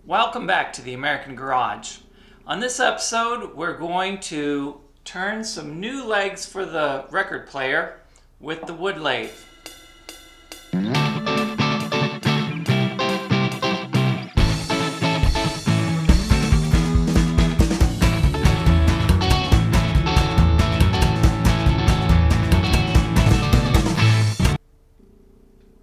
Welcome back to the American Garage. On this episode, we're going to turn some new legs for the record player with the wood lathe.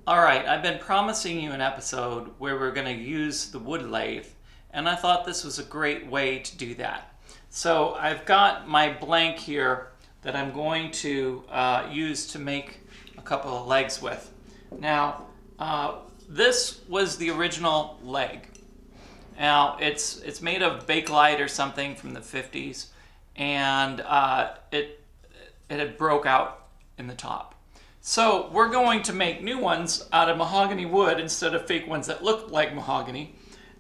Alright, I've been promising you an episode where we're going to use the wood lathe, and I thought this was a great way to do that. So I've got my blank here that I'm going to use to make a couple of legs with. Now, this was the original leg. Now, it's made of Bakelite or something from the 50s, and it had broke out in the top. So we're going to make new ones out of mahogany wood instead of fake ones that look like mahogany.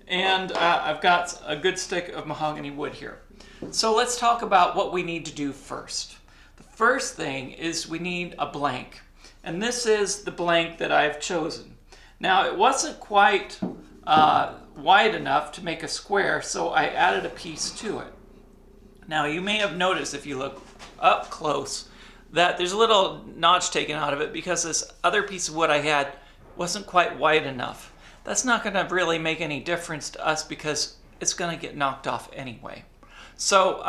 And I've got a good stick of mahogany wood here. So let's talk about what we need to do first. The first thing is we need a blank. And this is the blank that I've chosen. Now it wasn't quite wide enough to make a square, so I added a piece to it. Now you may have noticed if you look up close that there's a little notch taken out of it because this other piece of wood I had wasn't quite wide enough. That's not going to really make any difference to us because it's going to get knocked off anyway. So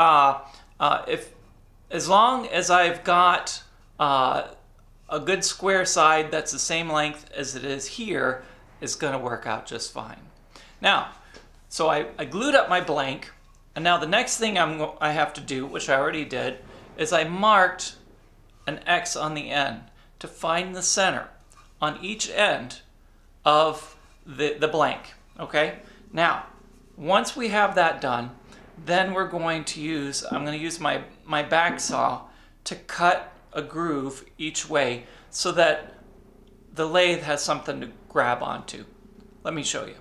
as long as I've got a good square side that's the same length as it is here, it's going to work out just fine. Now, so I glued up my blank, and now the next thing I have to do, which I already did, is I marked an X on the end to find the center on each end of the blank. Okay? Now, once we have that done, then I'm going to use my back saw to cut a groove each way so that the lathe has something to grab onto. Let me show you.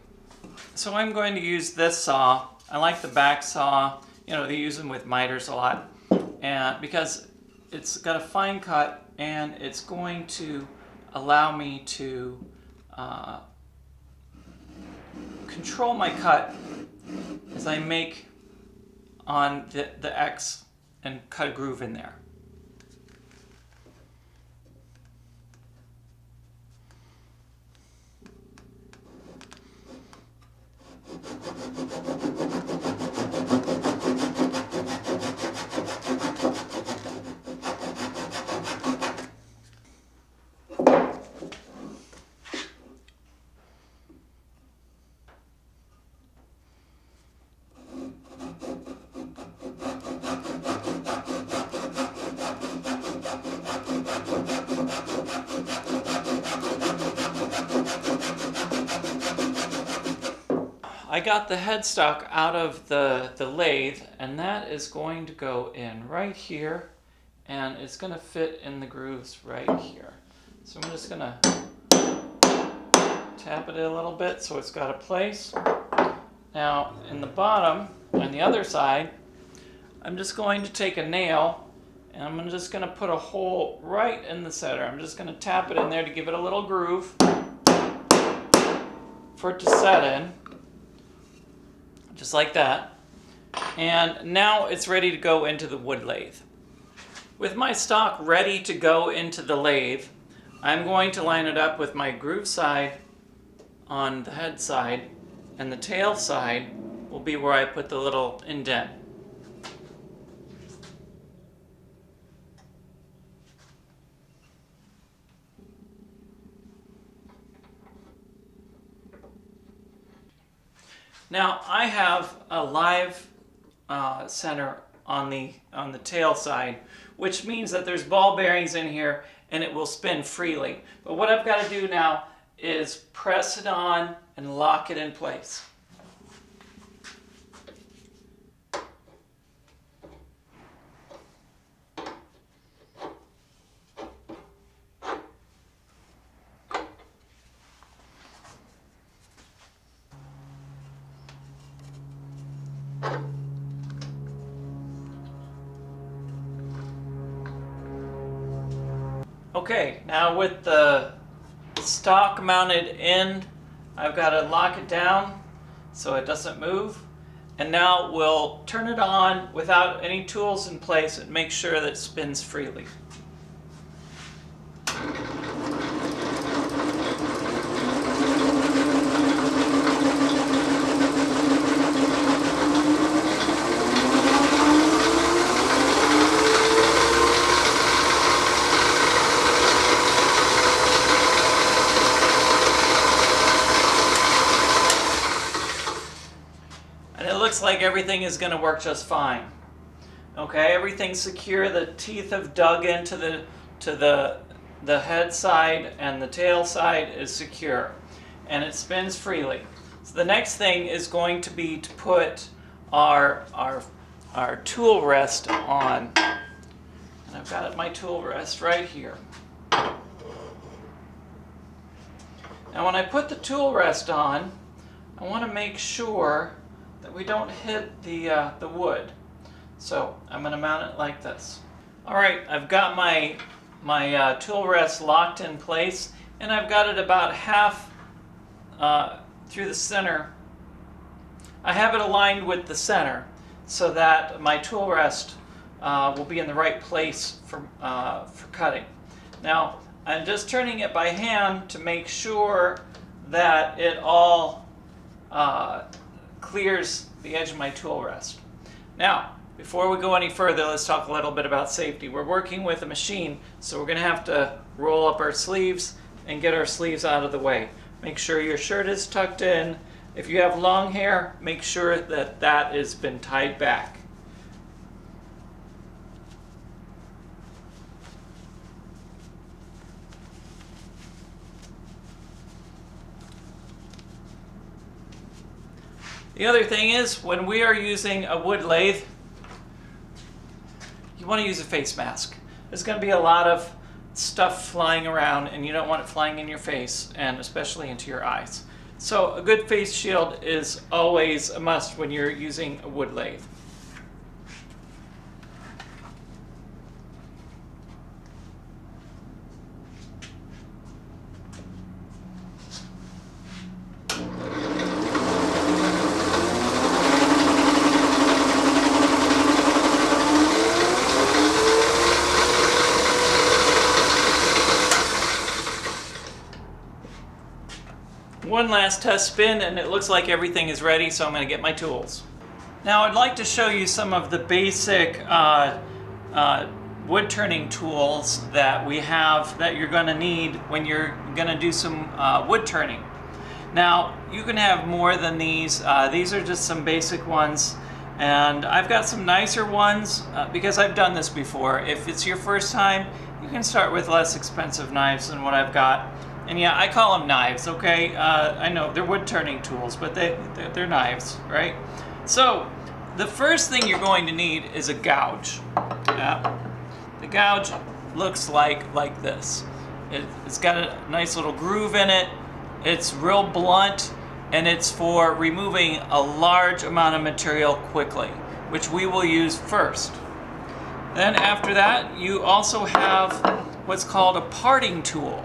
So I'm going to use this saw. I like the back saw. You know, they use them with miters a lot, and because it's got a fine cut and it's going to allow me to control my cut as I make on the X and cut a groove in there. I got the headstock out of the lathe, and that is going to go in right here, and it's going to fit in the grooves right here. So I'm just going to tap it a little bit so it's got a place. Now in the bottom, on the other side, I'm just going to take a nail and I'm just going to put a hole right in the center. I'm just going to tap it in there to give it a little groove for it to set in. Just like that. And now it's ready to go into the wood lathe. With my stock ready to go into the lathe, I'm going to line it up with my groove side on the head side, and the tail side will be where I put the little indent. Now I have a live center on the tail side, which means that there's ball bearings in here and it will spin freely. But what I've got to do now is press it on and lock it in place. Okay, now with the stock mounted in, I've got to lock it down so it doesn't move. And now we'll turn it on without any tools in place and make sure that it spins freely. And it looks like everything is going to work just fine. Okay, everything's secure. The teeth have dug into the head side, and the tail side is secure, and it spins freely. So the next thing is going to be to put our tool rest on. And I've got my tool rest right here. Now when I put the tool rest on, I want to make sure that we don't hit the wood. So I'm going to mount it like this. Alright, I've got my tool rest locked in place, and I've got it about half through the center. I have it aligned with the center so that my tool rest will be in the right place for cutting. Now I'm just turning it by hand to make sure that it all clears the edge of my tool rest. Now, before we go any further, let's talk a little bit about safety. We're working with a machine, so we're going to have to roll up our sleeves and get our sleeves out of the way. Make sure your shirt is tucked in. If you have long hair, make sure that that has been tied back. The other thing is, when we are using a wood lathe, you want to use a face mask. There's going to be a lot of stuff flying around, and you don't want it flying in your face, and especially into your eyes. So a good face shield is always a must when you're using a wood lathe. One last test spin, and it looks like everything is ready, so I'm going to get my tools. Now I'd like to show you some of the basic wood turning tools that we have that you're going to need when you're going to do some wood turning. Now you can have more than these. These are just some basic ones, and I've got some nicer ones because I've done this before. If it's your first time, you can start with less expensive knives than what I've got. And yeah, I call them knives, okay? I know they're wood turning tools, but they're knives, right? So the first thing you're going to need is a gouge. Yeah. The gouge looks like this. It's got a nice little groove in it. It's real blunt, and it's for removing a large amount of material quickly, which we will use first. Then after that, you also have what's called a parting tool.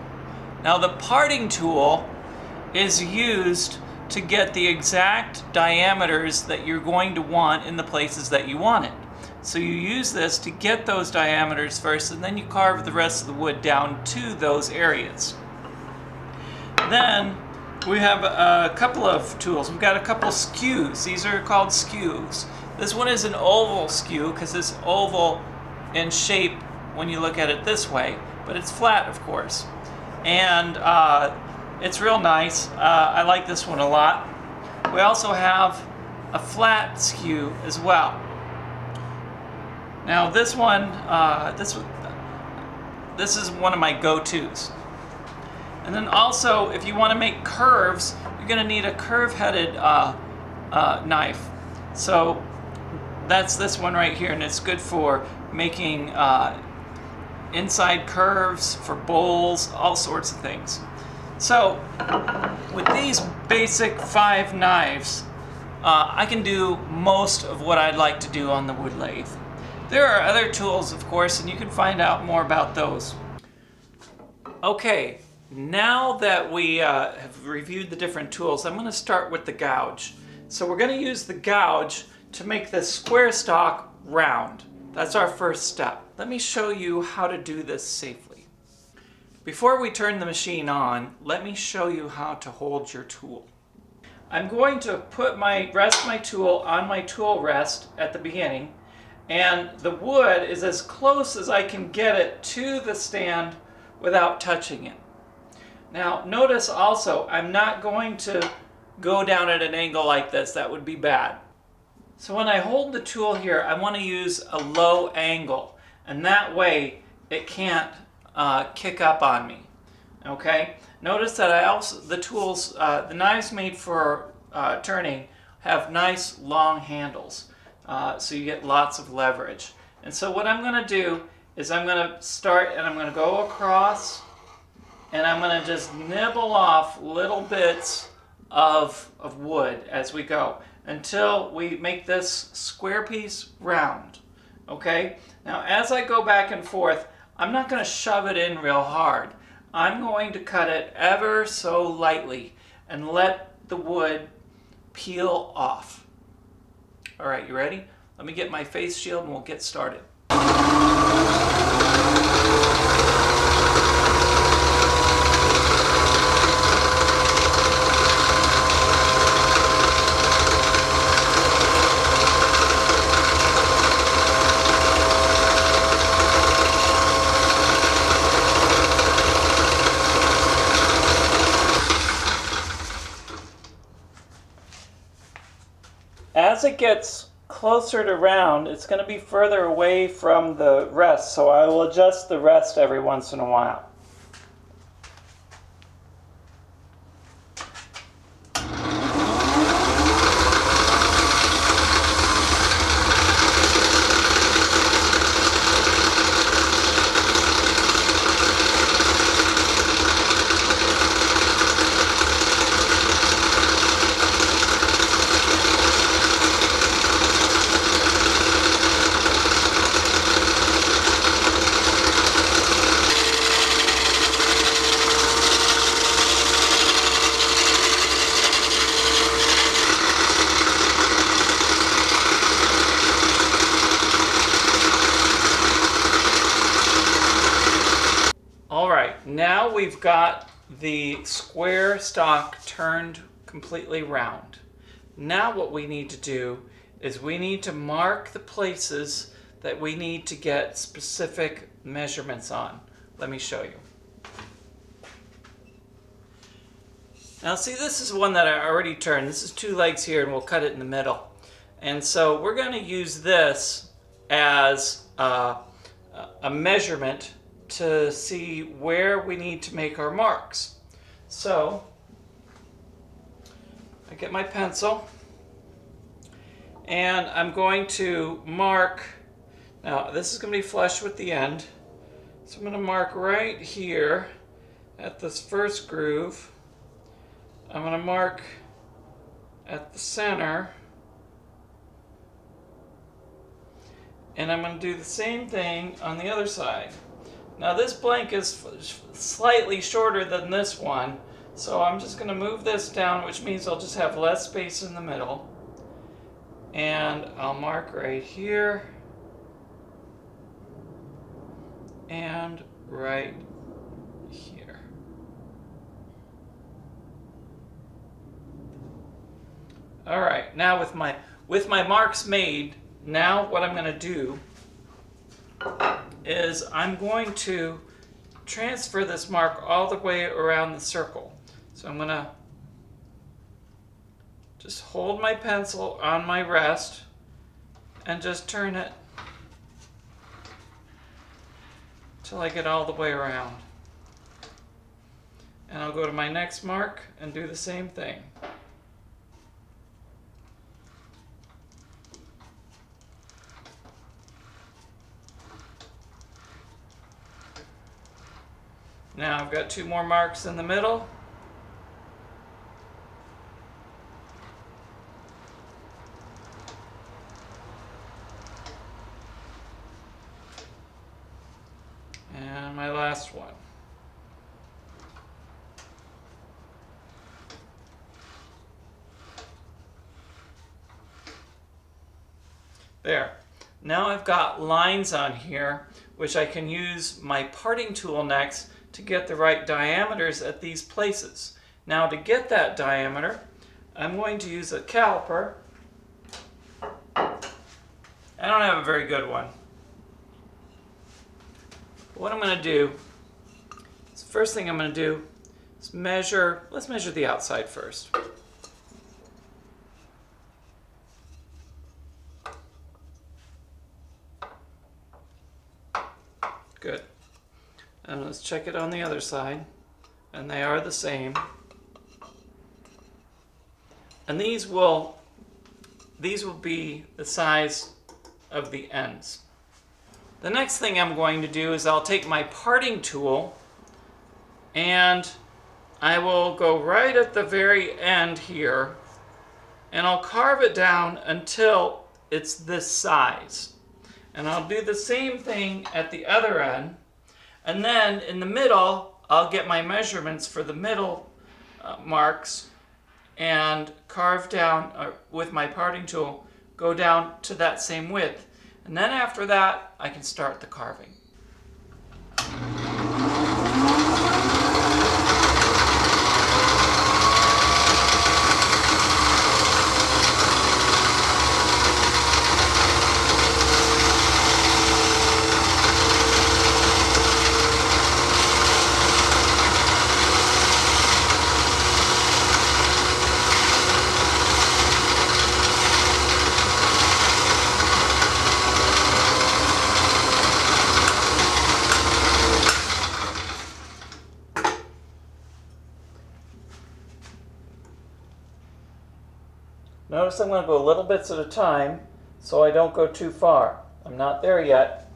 Now the parting tool is used to get the exact diameters that you're going to want in the places that you want it. So you use this to get those diameters first, and then you carve the rest of the wood down to those areas. Then we have a couple of tools. We've got a couple skews. These are called skews. This one is an oval skew because it's oval in shape when you look at it this way, but it's flat, of course. And it's real nice. I like this one a lot. We also have a flat skew as well. Now this one, this is one of my go-tos. And then also, if you want to make curves, you're going to need a curve-headed knife. So that's this one right here, and it's good for making inside curves, for bowls, all sorts of things. So with these basic 5 knives, I can do most of what I'd like to do on the wood lathe. There are other tools, of course, and you can find out more about those. Okay, now that we have reviewed the different tools, I'm going to start with the gouge. So we're going to use the gouge to make this square stock round. That's our first step. Let me show you how to do this safely. Before we turn the machine on, let me show you how to hold your tool. I'm going to rest my tool on my tool rest at the beginning, and the wood is as close as I can get it to the stand without touching it. Now notice also, I'm not going to go down at an angle like this. That would be bad. So when I hold the tool here, I want to use a low angle, and that way it can't kick up on me. Okay? Notice that the knives made for turning have nice long handles, so you get lots of leverage. And so what I'm going to do is I'm going to start and I'm going to go across, and I'm going to just nibble off little bits of wood as we go until we make this square piece round. Okay? Now as I go back and forth, I'm not going to shove it in real hard. I'm going to cut it ever so lightly and let the wood peel off. All right, you ready? Let me get my face shield and we'll get started. As it gets closer to round, it's going to be further away from the rest, so I will adjust the rest every once in a while. Now we've got the square stock turned completely round. Now what we need to do is we need to mark the places that we need to get specific measurements on. Let me show you. Now see, this is one that I already turned. This is 2 legs here, and we'll cut it in the middle. And so we're going to use this as a measurement to see where we need to make our marks. So I get my pencil and I'm going to mark. Now this is going to be flush with the end, so I'm going to mark right here at this first groove. I'm going to mark at the center, and I'm going to do the same thing on the other side. Now this blank is slightly shorter than this one, so I'm just going to move this down, which means I'll just have less space in the middle. And I'll mark right here and right here. All right, now with my marks made, now what I'm going to do is I'm going to transfer this mark all the way around the circle. So I'm going to just hold my pencil on my rest and just turn it till I get all the way around. And I'll go to my next mark and do the same thing. Now I've got 2 more marks in the middle. And my last one. There. Now I've got lines on here, which I can use my parting tool next to get the right diameters at these places. Now to get that diameter, I'm going to use a caliper. I don't have a very good one. What I'm going to do, is the first thing I'm going to do is let's measure the outside first. Good. And let's check it on the other side. And they are the same. And these will be the size of the ends. The next thing I'm going to do is I'll take my parting tool and I will go right at the very end here and I'll carve it down until it's this size. And I'll do the same thing at the other end. And then in the middle, I'll get my measurements for the middle marks and carve down with my parting tool, go down to that same width. And then after that, I can start the carving. Notice I'm going to go little bits at a time so I don't go too far. I'm not there yet.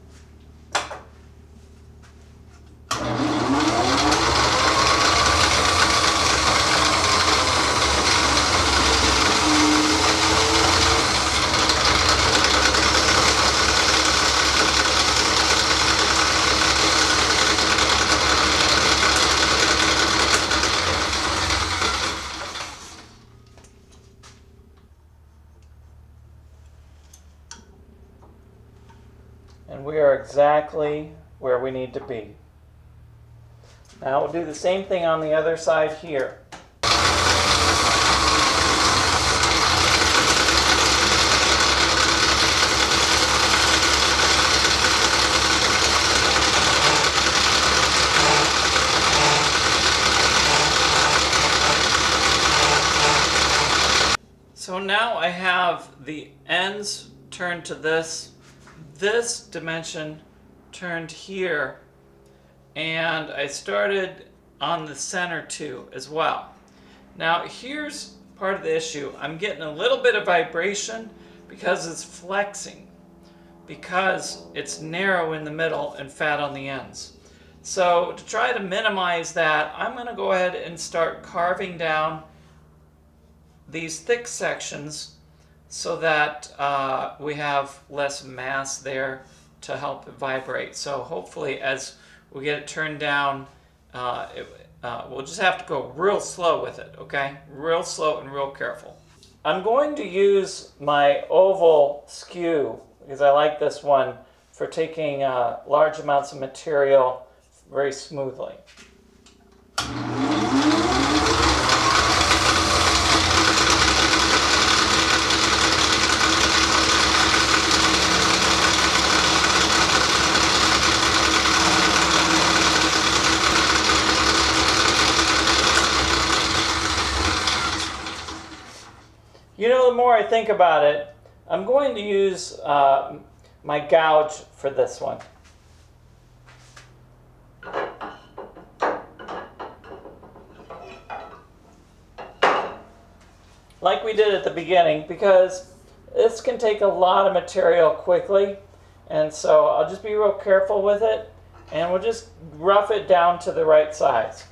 And we are exactly where we need to be. Now we'll do the same thing on the other side here. So now I have the ends turned to this dimension turned here, and I started on the center too as well. Now here's part of the issue. I'm getting a little bit of vibration because it's flexing, because it's narrow in the middle and fat on the ends. So to try to minimize that, I'm going to go ahead and start carving down these thick sections so that we have less mass there to help it vibrate. So hopefully as we get it turned down, we'll just have to go real slow with it, okay? Real slow and real careful. I'm going to use my oval skew, because I like this one, for taking large amounts of material very smoothly. You know, the more I think about it, I'm going to use my gouge for this one. Like we did at the beginning, because this can take a lot of material quickly, and so I'll just be real careful with it, and we'll just rough it down to the right size.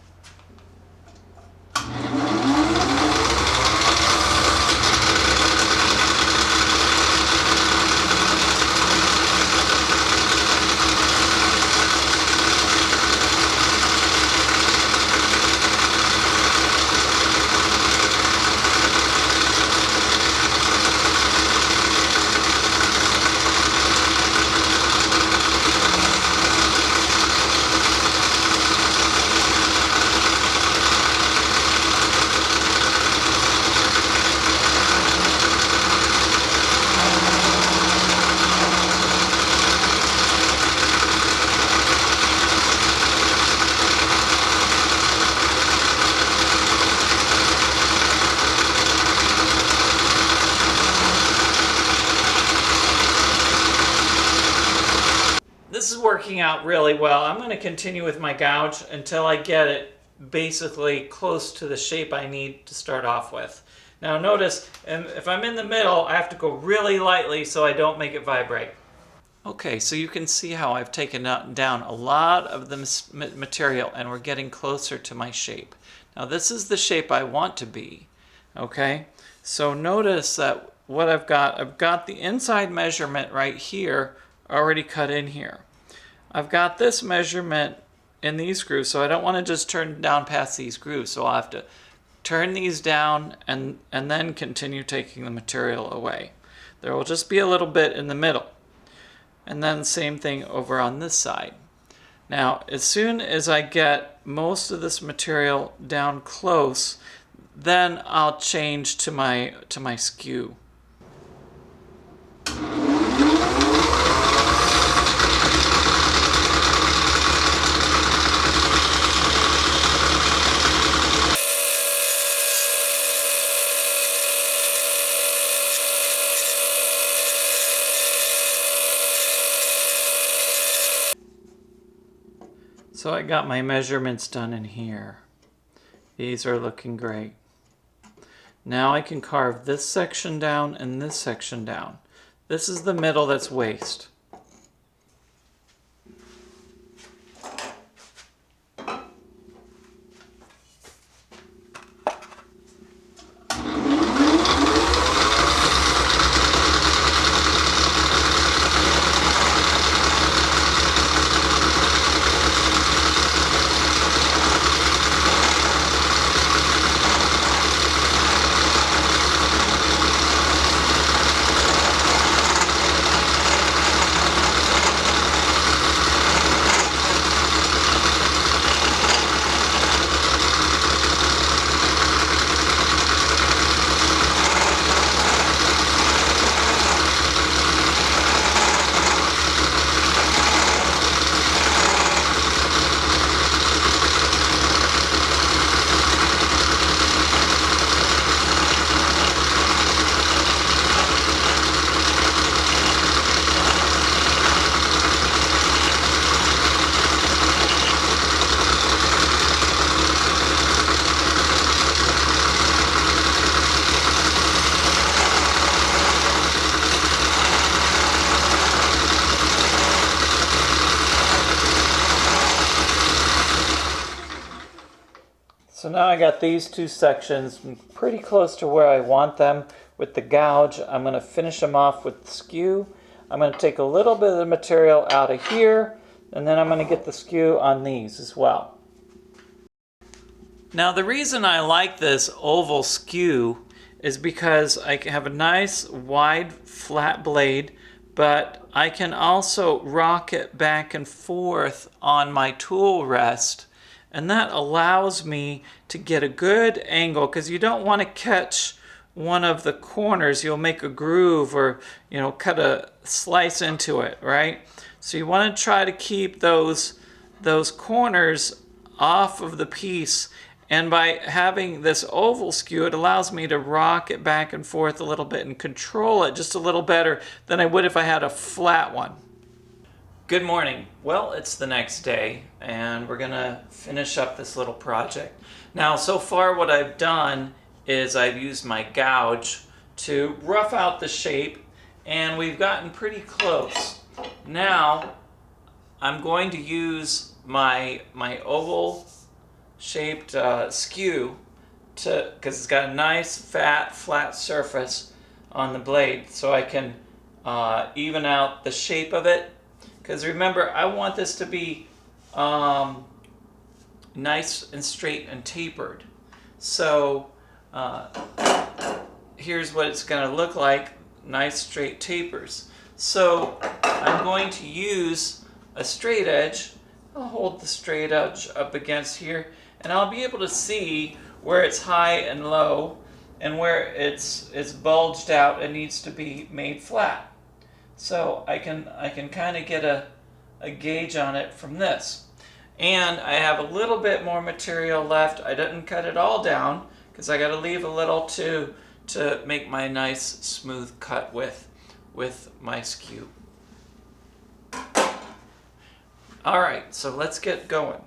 working out really well. I'm going to continue with my gouge until I get it basically close to the shape I need to start off with. Now notice, if I'm in the middle, I have to go really lightly so I don't make it vibrate. Okay, so you can see how I've taken down a lot of the material and we're getting closer to my shape. Now this is the shape I want to be, okay? So notice that what I've got the inside measurement right here already cut in here. I've got this measurement in these grooves, so I don't want to just turn down past these grooves, so I'll have to turn these down and then continue taking the material away. There will just be a little bit in the middle. And then the same thing over on this side. Now, as soon as I get most of this material down close, then I'll change to my skew. So I got my measurements done in here. These are looking great. Now I can carve this section down and this section down. This is the middle that's waste. So now I got these two sections pretty close to where I want them with the gouge. I'm going to finish them off with the skew. I'm going to take a little bit of the material out of here, and then I'm going to get the skew on these as well. Now the reason I like this oval skew is because I have a nice wide flat blade, but I can also rock it back and forth on my tool rest. And that allows me to get a good angle, because you don't want to catch one of the corners. You'll make a groove or, cut a slice into it, right? So you want to try to keep those corners off of the piece. And by having this oval skew, it allows me to rock it back and forth a little bit and control it just a little better than I would if I had a flat one. Good morning. Well, it's the next day and we're gonna finish up this little project. Now, so far what I've done is I've used my gouge to rough out the shape, and we've gotten pretty close. Now, I'm going to use my oval shaped skew because it's got a nice flat surface on the blade, so I can even out the shape of it. Because remember, I want this to be nice and straight and tapered. So here's what it's going to look like, nice straight tapers. So I'm going to use a straight edge. I'll hold the straight edge up against here, and I'll be able to see where it's high and low and where it's bulged out and needs to be made flat. So I can kind of get a gauge on it from this. And I have a little bit more material left. I didn't cut it all down because I got to leave a little to make my nice smooth cut with my skew. All right, so let's get going.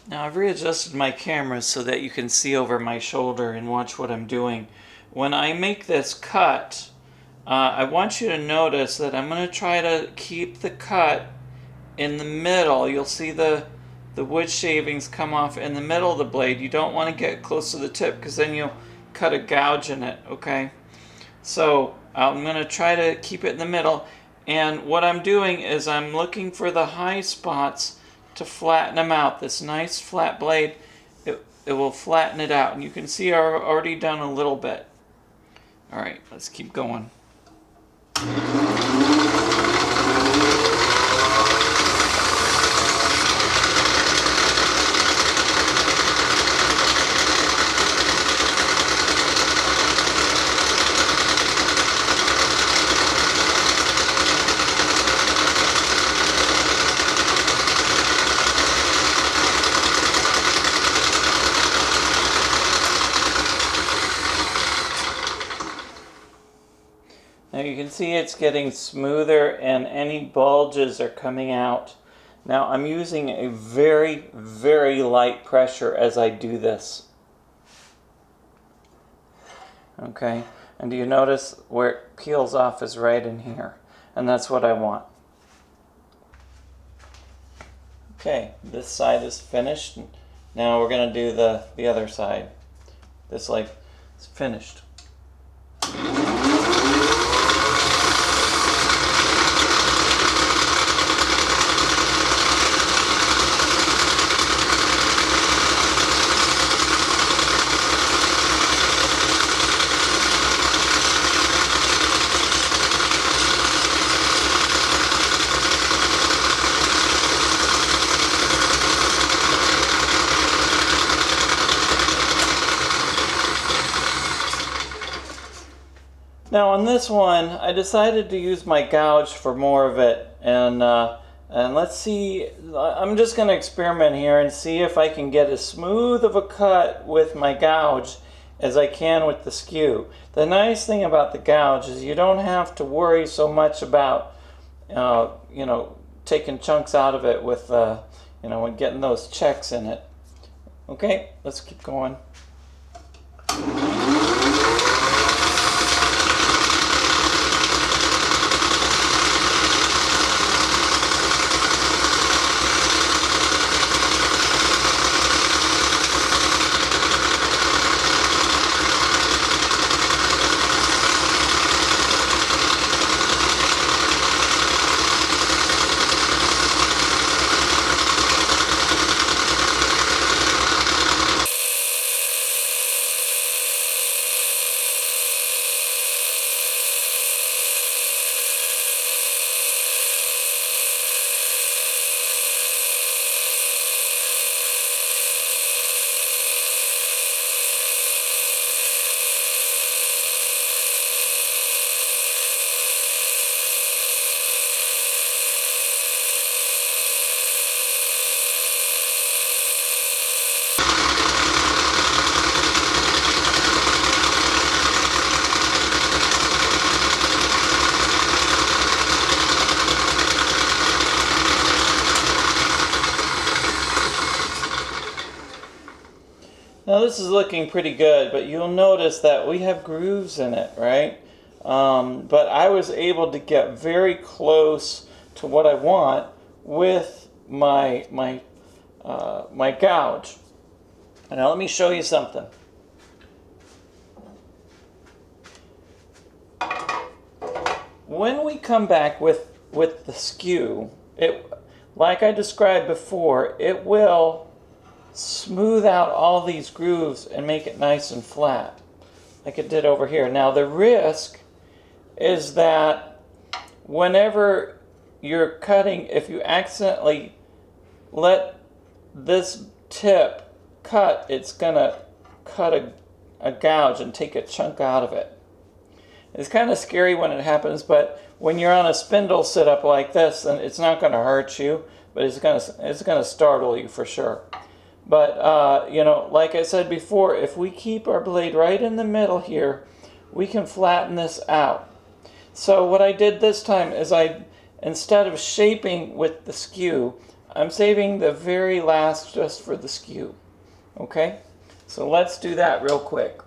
Now I've readjusted my camera so that you can see over my shoulder and watch what I'm doing. When I make this cut, I want you to notice that I'm going to try to keep the cut in the middle. You'll see the wood shavings come off in the middle of the blade. You don't want to get close to the tip because then you'll cut a gouge in it, okay? So I'm going to try to keep it in the middle. And what I'm doing is I'm looking for the high spots to flatten them out. This nice flat blade, it will flatten it out. And you can see I've already done a little bit. All right, let's keep going. Now you can see it's getting smoother and any bulges are coming out. Now I'm using a very, very light pressure as I do this. Okay, and do you notice where it peels off is right in here? And that's what I want. Okay, this side is finished. Now we're going to do the other side. This like is finished. Now on this one, I decided to use my gouge for more of it, and let's see. I'm just going to experiment here and see if I can get as smooth of a cut with my gouge as I can with the skew. The nice thing about the gouge is you don't have to worry so much about you know, taking chunks out of it with you know, and getting those checks in it. Okay, let's keep going. Now this is looking pretty good, but you'll notice that we have grooves in it, right? But I was able to get very close to what I want with my gouge. And now let me show you something. When we come back with the skew, like I described before, it will smooth out all these grooves and make it nice and flat, like it did over here. Now the risk is that whenever you're cutting, if you accidentally let this tip cut, it's gonna cut a gouge and take a chunk out of it. It's kind of scary when it happens, but when you're on a spindle sit up like this, then it's not going to hurt you, but it's going to startle you for sure. But you know, like I said before, if we keep our blade right in the middle here, we can flatten this out. So what I did this time is instead of shaping with the skew, I'm saving the very last just for the skew. Okay? So let's do that real quick.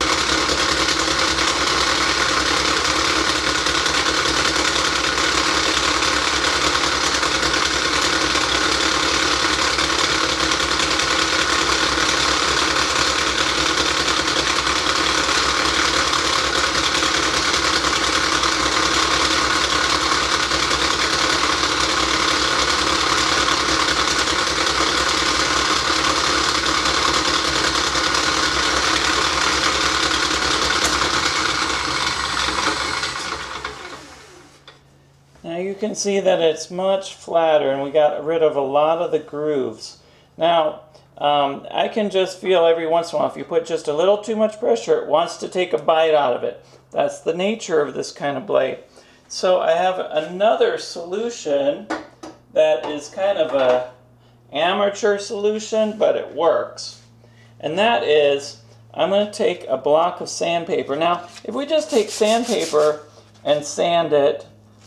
Now you can see that it's much flatter and we got rid of a lot of the grooves. Now I can just feel every once in a while if you put just a little too much pressure, it wants to take a bite out of it. That's the nature of this kind of blade. So I have another solution that is kind of a amateur solution, but it works. And that is, I'm going to take a block of sandpaper. Now if we just take sandpaper and sand it,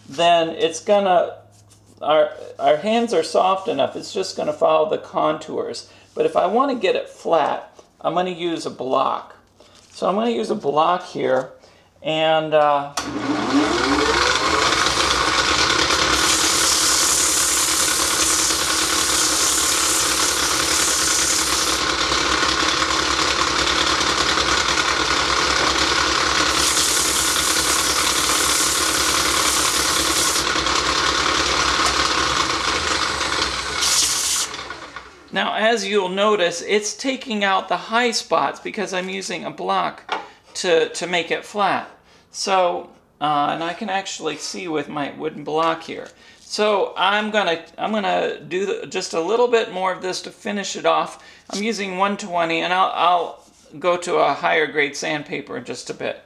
then it's gonna, our hands are soft enough, it's just gonna follow the contours. But if I want to get it flat, I'm going to use a block. So I'm going to use a block here, and now, as you'll notice, it's taking out the high spots because I'm using a block to make it flat. So, and I can actually see with my wooden block here. So I'm gonna do just a little bit more of this to finish it off. I'm using 120, and I'll go to a higher grade sandpaper in just a bit.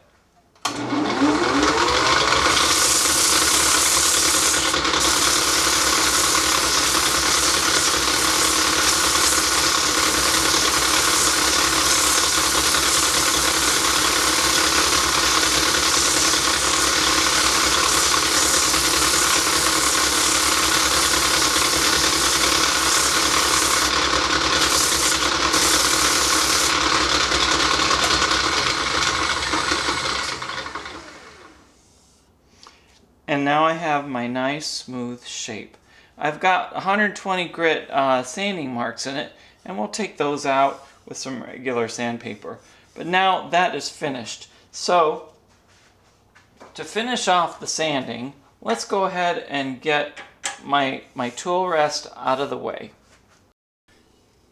And now I have my nice smooth shape. I've got 120 grit sanding marks in it, and we'll take those out with some regular sandpaper. But now that is finished. So to finish off the sanding, let's go ahead and get my tool rest out of the way.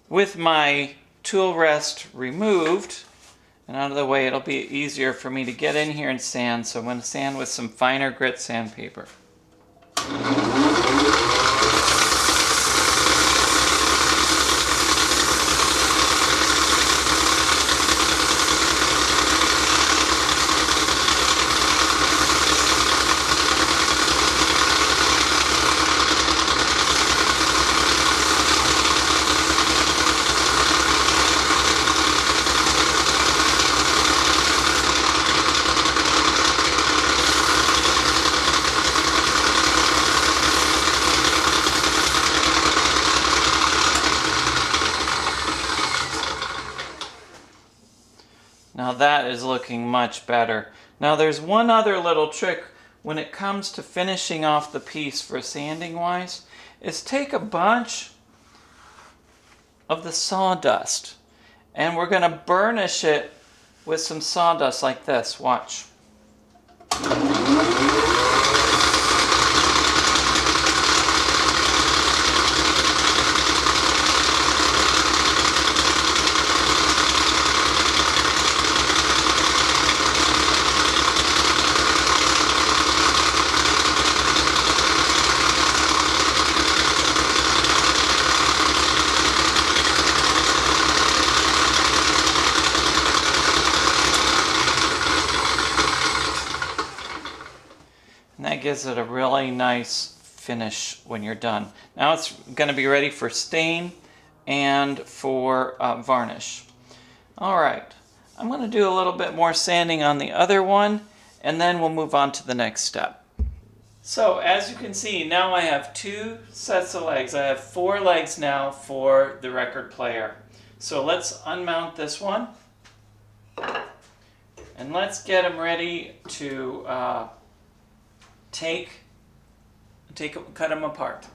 With my tool rest removed and out of the way, it'll be easier for me to get in here and sand, so I'm going to sand with some finer grit sandpaper. Now that is looking much better. Now there's one other little trick when it comes to finishing off the piece for sanding wise, is take a bunch of the sawdust and we're going to burnish it with some sawdust like this. Watch. that gives it a really nice finish when you're done. Now it's going to be ready for stain and for varnish. Alright, I'm going to do a little bit more sanding on the other one, and then we'll move on to the next step. So as you can see, now I have 2 sets of legs. I have 4 legs now for the record player. So let's unmount this one, and let's get them ready to cut them apart.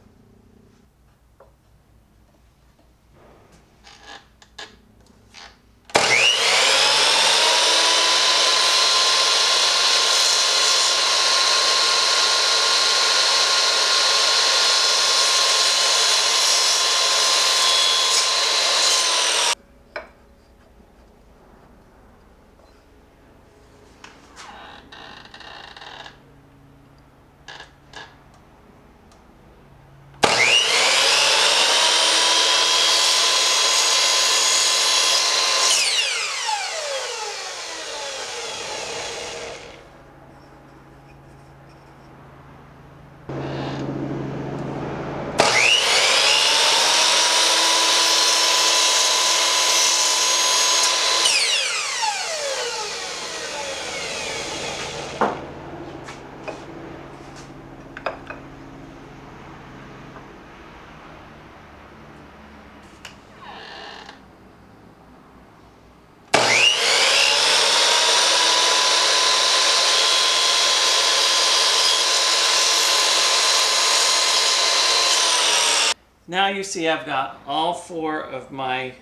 Now you see I've got all 4 of my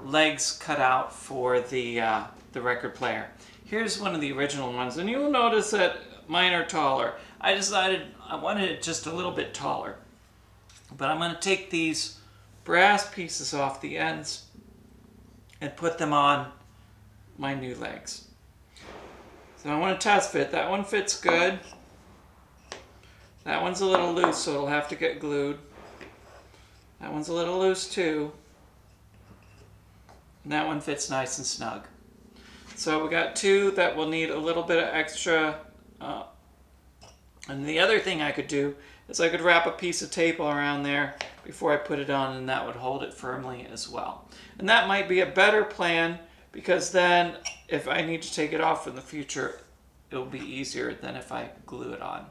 legs cut out for the record player. Here's one of the original ones, and you'll notice that mine are taller. I decided I wanted it just a little bit taller. But I'm going to take these brass pieces off the ends and put them on my new legs. So I want to test fit. That one fits good. That one's a little loose, so it'll have to get glued. That one's a little loose too. And that one fits nice and snug. So we got 2 that will need a little bit of extra. And the other thing I could do is I could wrap a piece of tape around there before I put it on, and that would hold it firmly as well. And that might be a better plan, because then if I need to take it off in the future, it'll be easier than if I glue it on.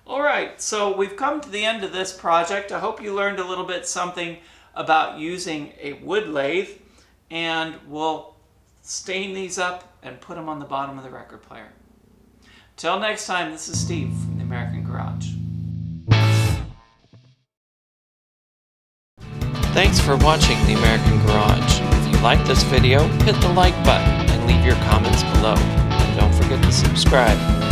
Alright, so we've come to the end of this project. I hope you learned a little bit something about using a wood lathe, and we'll stain these up and put them on the bottom of the record player. Till next time, this is Steve from the American Garage. Thanks for watching the American Garage. If you like this video, hit the like button and leave your comments below. And don't forget to subscribe.